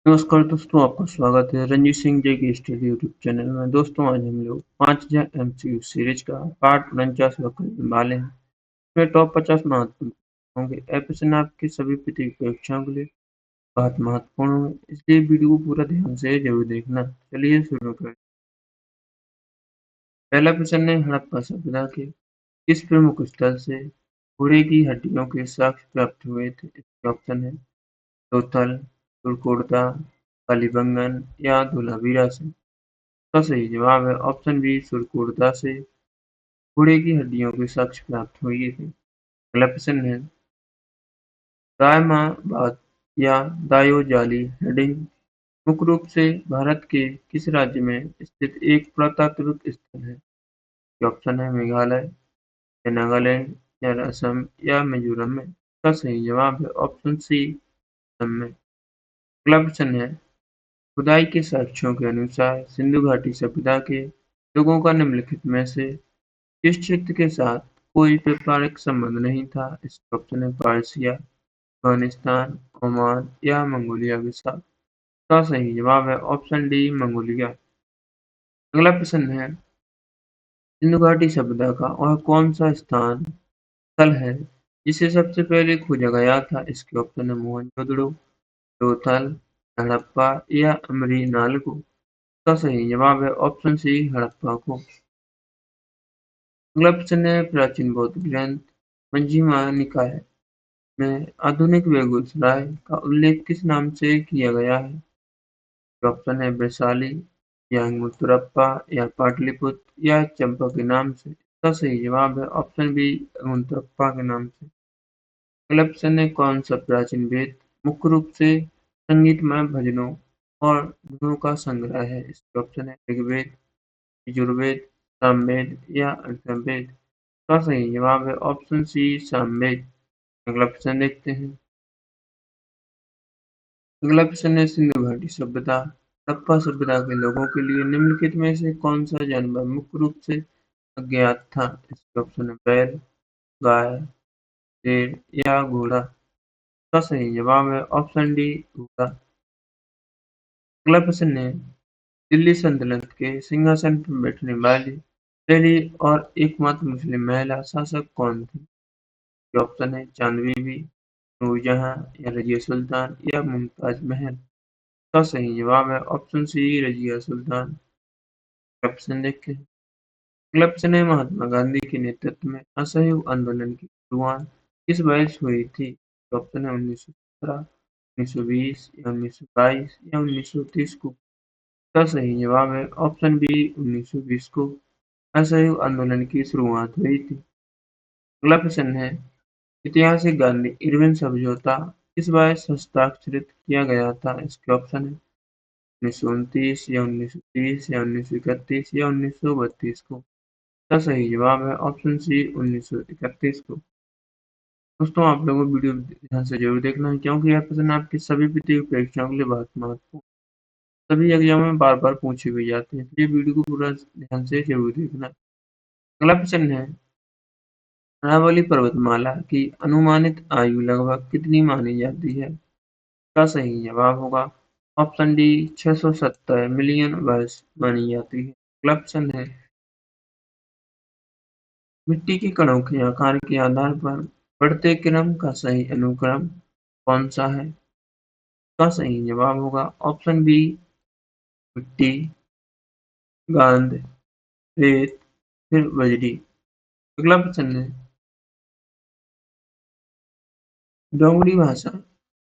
नमस्कार दोस्तों, आपका स्वागत है रंजीत सिंह जी की स्टडी यूट्यूब चैनल में। दोस्तों, आज हम लोग 5000 एमसीक्यू सीरीज का पार्ट 49वां करने वाले हैं। इसमें टॉप 50 महत्वपूर्ण होंगे। यह प्रश्न आपके सभी प्रतियोगी परीक्षाओं के लिए बहुत महत्वपूर्ण होंगे, इसलिए वीडियो को पूरा ध्यान से जरूर देखना। चलिए शुरू करें। पहला प्रश्न है, हड़प्पा सभ्यता के किस प्रमुख स्थल से घोड़े की हड्डियों के साक्ष्य प्राप्त हुए थे? इसके ऑप्शन है लोथल, तुर्कोड़ता, कालीबंगन या धोलावीरा से। इसका सही जवाब है ऑप्शन बी, सुरकोटदा से घोड़े की हड्डियों के साक्ष्य प्राप्त हुए थे। अगला प्रश्न है, दायमाबाद या दायो जाली हेडिंग मुख्य रूप से भारत के किस राज्य में स्थित एक पुरातात्विक स्थल है? ये ऑप्शन है मेघालय या नागालैंड या असम या मिजोरम में। इसका सही जवाब है ऑप्शन सी, असम में। अगला प्रश्न है, खुदाई के साक्ष्यों के अनुसार सिंधु घाटी सभ्यता के लोगों का निम्नलिखित में से किस क्षेत्र के साथ कोई व्यापारिक संबंध नहीं था? इसके ऑप्शन है पर्सिया, अफगानिस्तान, ओमान या मंगोलिया के साथ। इसका सही जवाब है ऑप्शन डी, मंगोलिया। अगला प्रश्न है, सिंधु घाटी सभ्यता का वह कौन सा स्थल है जिसे सबसे पहले खोजा गया था? इसके ऑप्शन है मोहनजोदड़ो, लोथल, हड़प्पा या अमरीनालको। इसका सही जवाब है ऑप्शन सी, हड़प्पा को। अगला प्रश्न है, प्राचीन बौद्ध ग्रंथ मज्क्धिमा निकाय में आधुनिक बेगूसराय का उल्लेख किस नाम से किया गया है? ऑप्शन है वैशाली या अंगुत्तरप्पा या पाटलिपुत्र या चंपा के नाम से। इसका सही जवाब है ऑप्शन बी, अंगुत्तरप्पा के नाम से। अगला प्रश्न है, कौन सा प्राचीन वेद मुख्य रूप से संगीतमय भजनों और धुनों का संग्रह है? इसके ऑप्शन है ऋग्वेद, यजुर्वेद, सामवेद या अथर्ववेद। इसका सही जवाब है ऑप्शन सी, सामवेद। अगला प्रश्न देखते हैं। अगला प्रश्न है, सिंधु घाटी सभ्यता हड़प्पा सभ्यता के लोगों के लिए निम्नलिखित में से कौन सा जानवर मुख्य रूप से अज्ञात था? इसके ऑप्शन है बैल, गाय, शेर या घोड़ा। इसका सही जवाब है ऑप्शन डी, घोड़ा। अगला प्रश्न है, दिल्ली सल्तनत के सिंहासन पर बैठने वाली पहली और एकमात्र मुस्लिम महिला शासक कौन थी? ये ऑप्शन है चांद बीबी, नूरजहां या रजिया सुल्तान या मुमताज महल। इसका सही जवाब है option C, Razia Sultan. Option देखें। अगला प्रश्न है, महात्मा गांधी के नेतृत्व में असहयोग आंदोलन की शुरुआत किस वर्ष हुई थी? ऑप्शन है 1917, 1920 या 1922 या 1930 को। इसका सही जवाब है ऑप्शन बी, 1920 को असहयोग आंदोलन की शुरुआत हुई थी। अगला प्रश्न है, ऐतिहासिक गांधी इरविन समझौता किस वर्ष हस्ताक्षरित किया गया था? इसके ऑप्शन है 1929 या 1930 या 1931 या 1932 को। इसका सही जवाब है ऑप्शन सी, 1931 को। दोस्तों, आप लोगों को वीडियो ध्यान से जरूर देखना है, क्योंकि यह प्रश्न आपकी सभी प्रतियोगी परीक्षाओं के लिए बहुत महत्वपूर्ण, सभी एग्जामों में बार बार पूछे भी जाते हैं, इसलिए वीडियो को पूरा ध्यान से जरूर देखना। अगला प्रश्न है, अरावली पर्वतमाला की अनुमानित आयु लगभग कितनी मानी जाती है? इसका सही जवाब होगा ऑप्शन डी, 670 मिलियन वर्ष मानी जाती है। अगला प्रश्न है, मिट्टी के कणों के आकार के आधार पर बढ़ते क्रम का सही अनुक्रम कौन सा है? इसका सही जवाब होगा ऑप्शन बी, मिट्टी, गांध, रेत, फिर बजरी। अगला प्रश्न है, डोगरी भाषा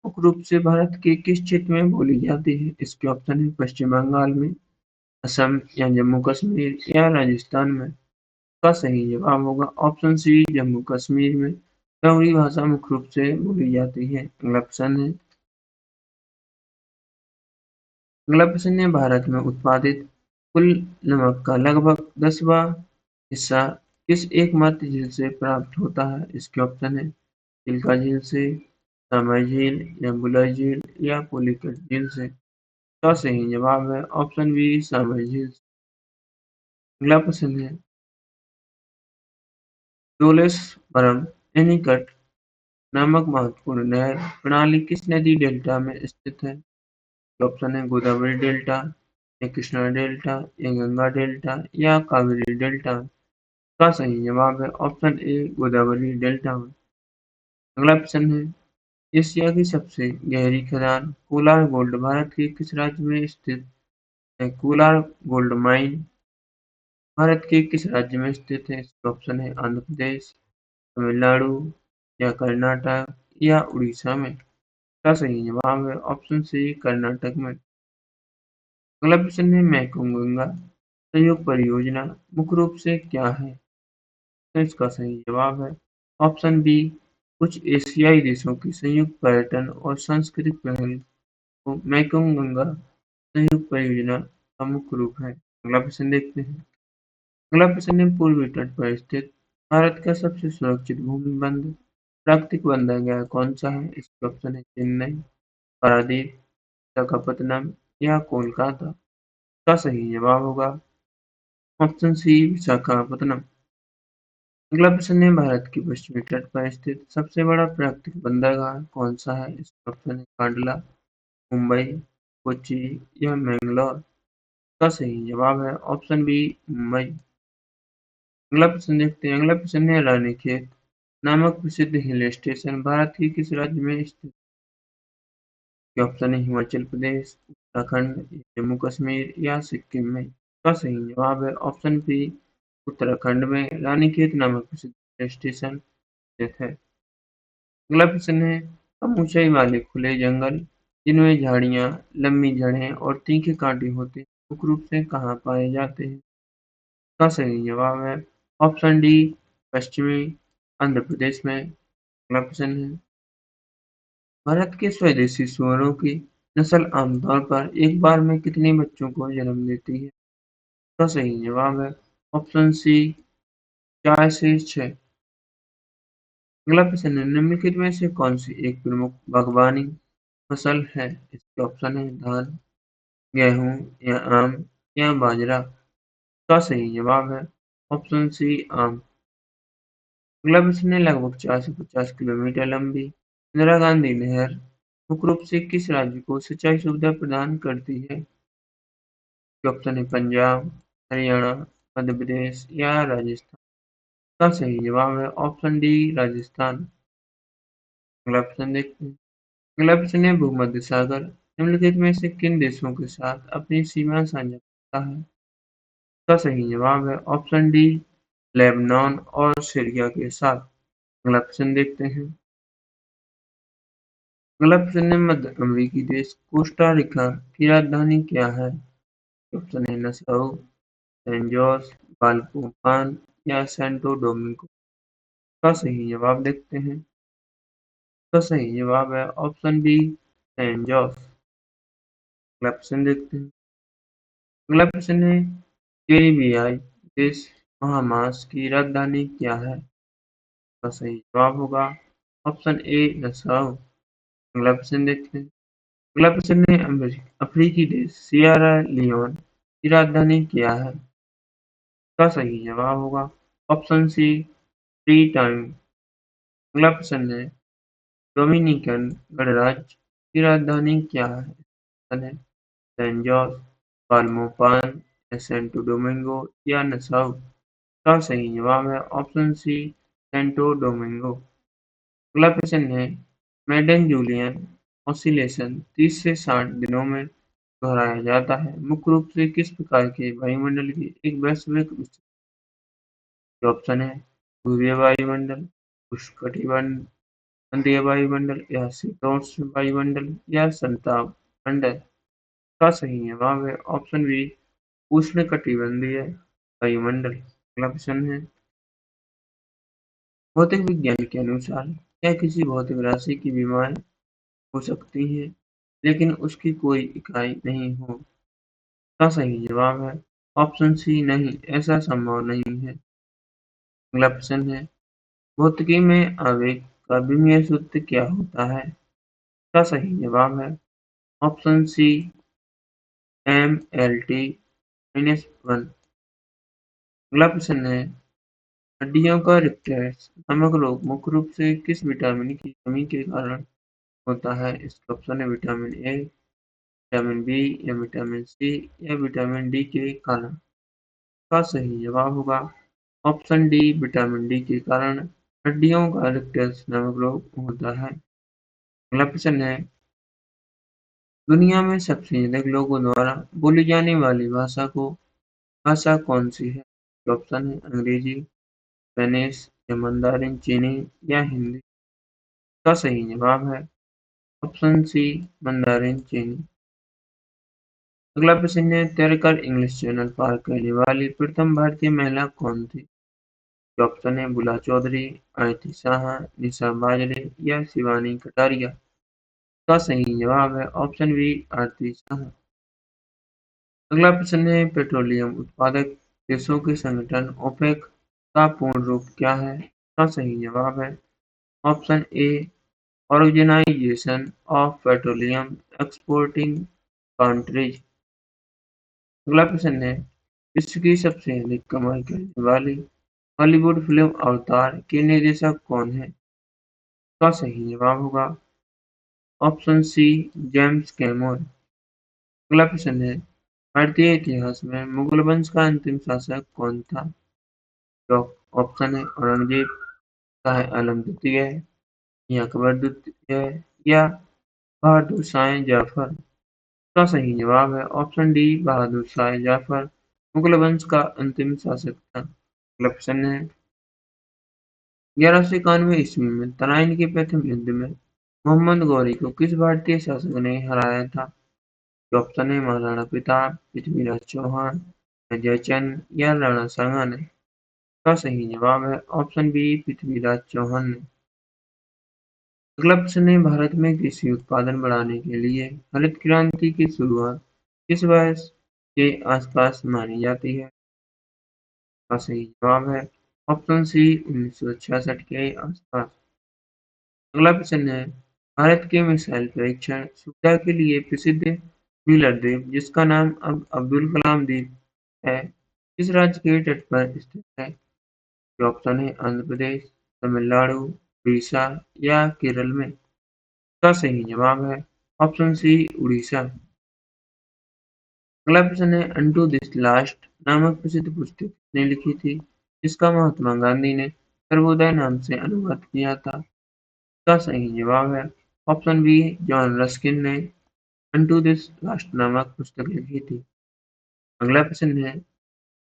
मुख्य रूप से भारत के किस क्षेत्र में बोली जाती है? इसके ऑप्शन है पश्चिम बंगाल में, असम या जम्मू कश्मीर या राजस्थान में। इसका सही जवाब होगा ऑप्शन सी, जम्मू कश्मीर में डोगरी भाषा मुख्य रूप से बोली जाती है। अगला प्रश्न है, भारत में उत्पादित कुल नमक का लगभग 10वां हिस्सा किस एकमात्र झील से प्राप्त होता है? इसके ऑप्शन है चिल्का झील से, तमर झील या बुलर झील या पुलिकट झील से। इसका सही जवाब है ऑप्शन बी, सामर झील से। अगला प्रश्न है, डोलेश्वरम एनीकट नामक महत्वपूर्ण नहर प्रणाली किस नदी डेल्टा में स्थित है? ऑप्शन है गोदावरी डेल्टा या कृष्णा डेल्टा या गंगा डेल्टा या कावेरी डेल्टा। का सही जवाब है ऑप्शन ए गोदावरी डेल्टा में। अगला प्रश्न है एशिया की सबसे गहरी खदान कोलार गोल्ड भारत के किस राज्य में स्थित है? कोलार गोल्ड माइन भारत के किस राज्य में स्थित है? इसके ऑप्शन है आंध्र प्रदेश, तमिलनाडु या कर्नाटक या उड़ीसा में। का सही जवाब है ऑप्शन सी कर्नाटक में। अगला प्रश्न है मैकोंग गंगा सहयोग परियोजना मुख्य रूप से क्या है? तो इसका सही जवाब है ऑप्शन बी कुछ एशियाई देशों की संयुक्त पर्यटन और सांस्कृतिक पहल को मैकोंग गंगा सहयोग परियोजना का मुख्य रूप है। अगला प्रश्न देखते हैं। अगला प्रश्न है पूर्वी तट पर स्थित भारत का सबसे सुरक्षित भूमि बंध प्राकृतिक बंदरगाह कौन सा है? इसके ऑप्शन है चेन्नई, पारादीप, विशाखापत्तनम या कोलकाता। का सही जवाब होगा ऑप्शन सी विशाखापत्तनम। अगला प्रश्न है भारत के पश्चिमी तट पर स्थित सबसे बड़ा प्राकृतिक बंदरगाह कौन सा है? इसका ऑप्शन है कांडला, मुंबई, कोच्चि या मैंगलोर। का सही जवाब है ऑप्शन बी मुंबई। अगला प्रश्न देखते हैं। अगला प्रश्न है रानीखेत नामक प्रसिद्ध हिल स्टेशन भारत के किस राज्य में स्थित? के ऑप्शन है हिमाचल प्रदेश, उत्तराखंड, जम्मू कश्मीर या सिक्किम में। का सही जवाब है ऑप्शन बी उत्तराखंड में रानीखेत नामक प्रसिद्ध हिल स्टेशन स्थित है। अगला प्रश्न है कम ऊंचाई वाले खुले जंगल जिनमें झाड़ियां, लंबी जड़ें और तीखे कांटे होते हैं मुख्य रूप से कहाँ पाए जाते हैं? का सही जवाब है ऑप्शन डी पश्चिमी आंध्र प्रदेश में। अगला प्रश्न है भारत के स्वदेशी सूअरों की नस्ल आमतौर पर एक बार में कितने बच्चों को जन्म देती है? का सही जवाब है ऑप्शन सी 4 से 6। अगला प्रश्न है निम्नलिखित में से कौन सी एक प्रमुख बागवानी फसल है? इसके ऑप्शन है धान, गेहूं या आम या बाजरा। का सही जवाब है ऑप्शन सी आम। अगला प्रश्न है लगभग 4 से 50 किलोमीटर लंबी इंदिरा गांधी नहर मुख्य रूप से किस राज्य को सिंचाई सुविधा प्रदान करती है? इसके ऑप्शन है पंजाब, हरियाणा, मध्य प्रदेश या राजस्थान। का सही जवाब है ऑप्शन डी राजस्थान। अगला प्रश्न देखते हैं। अगला प्रश्न है भूमध्य सागर निम्नलिखित में से किन देशों के साथ अपनी सीमा साझा करता है? इसका सही जवाब है ऑप्शन डी लेबनान और सीरिया के साथ। अगला प्रश्न देखते हैं। अगला प्रश्न है मध्य अमेरिकी देश कोस्टा रिका की राजधानी क्या है? ऑप्शन है नसाउ, सैन जोस, बाल्कोपान या सैंटो डोमिंगो। का सही जवाब देखते हैं। तो सही जवाब है ऑप्शन बी सैन जोस। अगला प्रश्न देखते हैं। अगला प्रश्न है कैरिबियाई देश बहामास की राजधानी क्या है? इसका सही जवाब होगा ऑप्शन ए नसाउ। अगला प्रश्न देखते हैं। अगला प्रश्न है अफ्रीकी देश सियरा लियोन की राजधानी क्या है? इसका सही जवाब होगा ऑप्शन सी फ्री टाइम। अगला प्रश्न है डोमिनिकन गणराज्य की राजधानी क्या है? ऑप्शन है सैन जोस, बाल्मोपान या सैंटो डोमिंगो या नसाउ। का सही जवाब है ऑप्शन सी सैंटो डोमिंगो। अगला प्रश्न है मेडन जूलियन ऑसिलेशन 30 से 60 दिनों में दोहराया जाता है मुख्य रूप से किस प्रकार के वायुमंडल की एक वैश्विक स्थिति? के ऑप्शन है ध्रुवीय वायुमंडल, उष्णकटिबंधीय वायुमंडल या शीतोष्ण वायुमंडल या संताप मंडल। का सही जवाब है ऑप्शन बी उष्णकटिबंधीय वायुमंडल। अगला प्रश्न है भौतिक विज्ञान के अनुसार क्या किसी भौतिक राशि की विमाएं हो सकती हैं लेकिन उसकी कोई इकाई नहीं हो? का सही जवाब है ऑप्शन सी नहीं ऐसा संभव नहीं है। अगला प्रश्न है भौतिकी में आवेग का विमीय सूत्र क्या होता है? का सही जवाब है ऑप्शन सी mLT-1। अगला प्रश्न है हड्डियों का रिकेट्स नामक रोग मुख्य रूप से किस विटामिन की कमी के कारण होता है? इसका ऑप्शन है विटामिन ए, विटामिन बी या विटामिन सी या विटामिन डी के कारण? का सही जवाब होगा ऑप्शन डी, विटामिन डी के कारण हड्डियों का रिकेट्स नामक रोग होता है। अगला प्रश्न है, दुनिया में सबसे अधिक लोगों द्वारा बोली जाने वाली भाषा कौन सी है? ऑप्शन है अंग्रेजी, स्पेनिश या मंदारिन चीनी या हिंदी। का सही जवाब है ऑप्शन सी, मंदारिन चीनी। अगला प्रश्न है, तैरकर इंग्लिश चैनल पार करने वाली प्रथम भारतीय महिला कौन थी? ऑप्शन है बुला चौधरी, आयती शाह, निशा बाजरे या शिवानी कटारिया। का सही जवाब है ऑप्शन बी, आरती शाह। अगला प्रश्न है, पेट्रोलियम उत्पादक देशों के संगठन ओपेक का पूर्ण रूप क्या है? का सही जवाब है option A, organization of petroleum exporting countries. अगला प्रश्न है, विश्व की सबसे अधिक कमाई करने वाली हॉलीवुड फिल्म अवतार के निर्देशक कौन है? का सही जवाब होगा ऑप्शन सी, जेम्स कैमरन। अगला प्रश्न है, भारतीय इतिहास में मुगल वंश का अंतिम शासक कौन था? तो ऑप्शन है औरंगजेब, शाह आलम द्वितीय या अकबर द्वितीय या बहादुर शाह जफर। का सही जवाब है ऑप्शन डी, बहादुर शाह जफर मुगल वंश का अंतिम शासक था। अगला प्रश्न है, 1191 ईस्वी में तराइन के प्रथम युद्ध में मोहम्मद गौरी को किस भारतीय शासक ने हराया था? ऑप्शन है महाराणा प्रताप, पृथ्वीराज चौहान, जयचंद या राणा सांगा ने। का सही जवाब है ऑप्शन बी, पृथ्वीराज चौहान ने। अगला प्रश्न है, भारत में कृषि उत्पादन बढ़ाने के लिए हरित क्रांति की शुरुआत किस वर्ष के आसपास मानी जाती है? का सही जवाब है ऑप्शन सी, 1966 के आसपास। अगला प्रश्न है, भारत के मिसाइल परीक्षण सुविधा के लिए प्रसिद्ध व्हीलर द्वीप जिसका नाम अब अब्दुल कलाम द्वीप है, किस राज्य के तट पर स्थित है? ये ऑप्शन है आंध्र प्रदेश, तमिलनाडु, उड़ीसा या केरल में। का सही जवाब है ऑप्शन सी, उड़ीसा। अगला प्रश्न है, अनटू दिस लास्ट नामक प्रसिद्ध पुस्तक किसने लिखी थी जिसका महात्मा गांधी ने सर्वोदय नाम से अनुवाद किया था? का सही जवाब है ऑप्शन बी, जॉन रस्किन ने अनटू दिस लास्ट नामक पुस्तक लिखी थी। अगला प्रश्न है,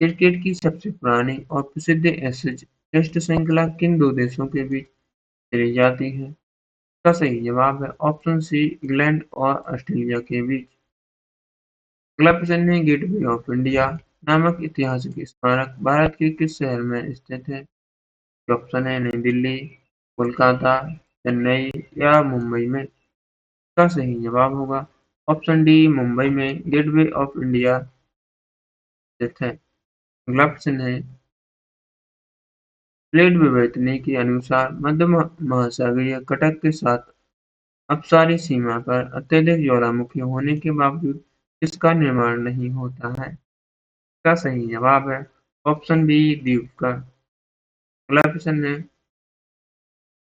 क्रिकेट की सबसे पुरानी और प्रसिद्ध एशेज टेस्ट श्रृंखला किन दो देशों के बीच खेली जाती है? का सही जवाब है ऑप्शन सी, इंग्लैंड और ऑस्ट्रेलिया के बीच। अगला प्रश्न है, गेटवे ऑफ इंडिया नामक ऐतिहासिक स्मारक भारत के किस शहर में स्थित है? ऑप्शन है नई दिल्ली, कोलकाता, चेन्नई या मुंबई में। का सही जवाब होगा ऑप्शन डी, मुंबई में गेटवे ऑफ इंडिया स्थित है। अगला प्रश्न है, प्लेट विवर्तनी के अनुसार मध्य महासागरीय कटक के साथ अपसारी सीमा पर अत्यधिक ज्वालामुखी होने के बावजूद इसका निर्माण नहीं होता है? का सही जवाब है ऑप्शन बी, द्वीप का। अगला प्रश्न है,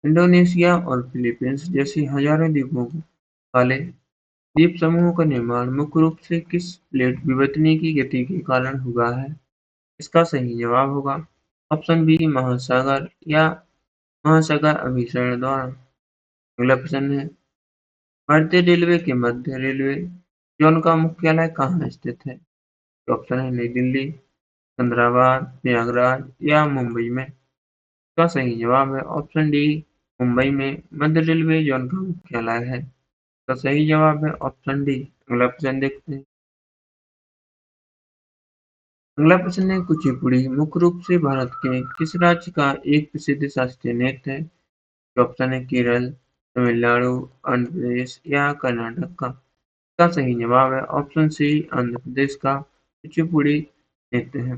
इंडोनेशिया और फिलीपींस जैसे हजारों द्वीपों वाले द्वीप समूहों का निर्माण मुख्य रूप से किस प्लेट विवर्तनी की गति के कारण हुआ है? इसका सही जवाब होगा ऑप्शन बी, महासागर या महासागर अभिसरण द्वारा। अगला प्रश्न है, भारतीय रेलवे के मध्य रेलवे जोन का मुख्यालय कहाँ स्थित है? ऑप्शन है नई दिल्ली, सिकंदराबाद, प्रयागराज या मुंबई में। का सही जवाब है ऑप्शन डी, मुंबई में मध्य रेलवे जोन का मुख्यालय है। तो सही जवाब है ऑप्शन डी। अगला प्रश्न देखते हैं। अगला प्रश्न है, कुचिपुड़ी मुख्य रूप से भारत के किस राज्य का एक प्रसिद्ध शास्त्रीय नृत्य है? ऑप्शन है केरल, तमिलनाडु, आंध्र प्रदेश या कर्नाटक का। इसका सही जवाब है ऑप्शन सी, आंध्र प्रदेश का कुचिपुड़ी नृत्य है।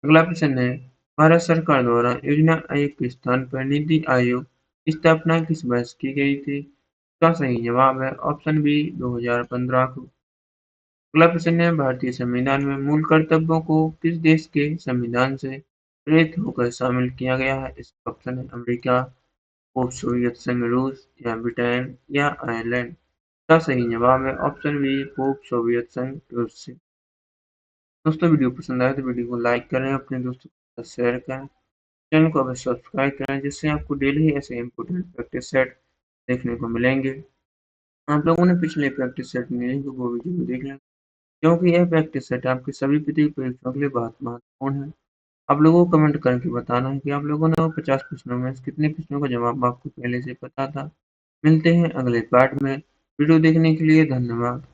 अगला प्रश्न है, भारत सरकार द्वारा योजना आयोग के स्थान पर नीति आयोग की स्थापना किस वर्ष की गई थी? इसका सही जवाब है ऑप्शन बी, 2015 को। अगला प्रश्न है, भारतीय संविधान में मूल कर्तव्यों को किस देश के संविधान से प्रेरित होकर शामिल किया गया है? इसका ऑप्शन है अमेरिका, पोस्ट सोवियत संघ रूस या ब्रिटेन या आयरलैंड। इसका सही जवाब है ऑप्शन बी, पोप सोवियत संघ रूस से। दोस्तों वीडियो पसंद आए तो वीडियो को लाइक करें, अपने दोस्तों के साथ शेयर करें, चैनल को अभी सब्सक्राइब करें, जिससे आपको डेली ऐसे इंपॉर्टेंट प्रैक्टिस सेट देखने को मिलेंगे। आप लोगों ने पिछले प्रैक्टिस सेट में लिंक को भी जरूर देख लें, क्योंकि यह प्रैक्टिस सेट आपके सभी प्रतियोगी परीक्षाओं के लिए बहुत महत्वपूर्ण है। आप लोगों को कमेंट करके बताना है कि आप लोगों ने वो 50 प्रश्नों में से कितने प्रश्नों का जवाब आपको पहले से पता था। मिलते हैं अगले पार्ट में। वीडियो देखने के लिए धन्यवाद।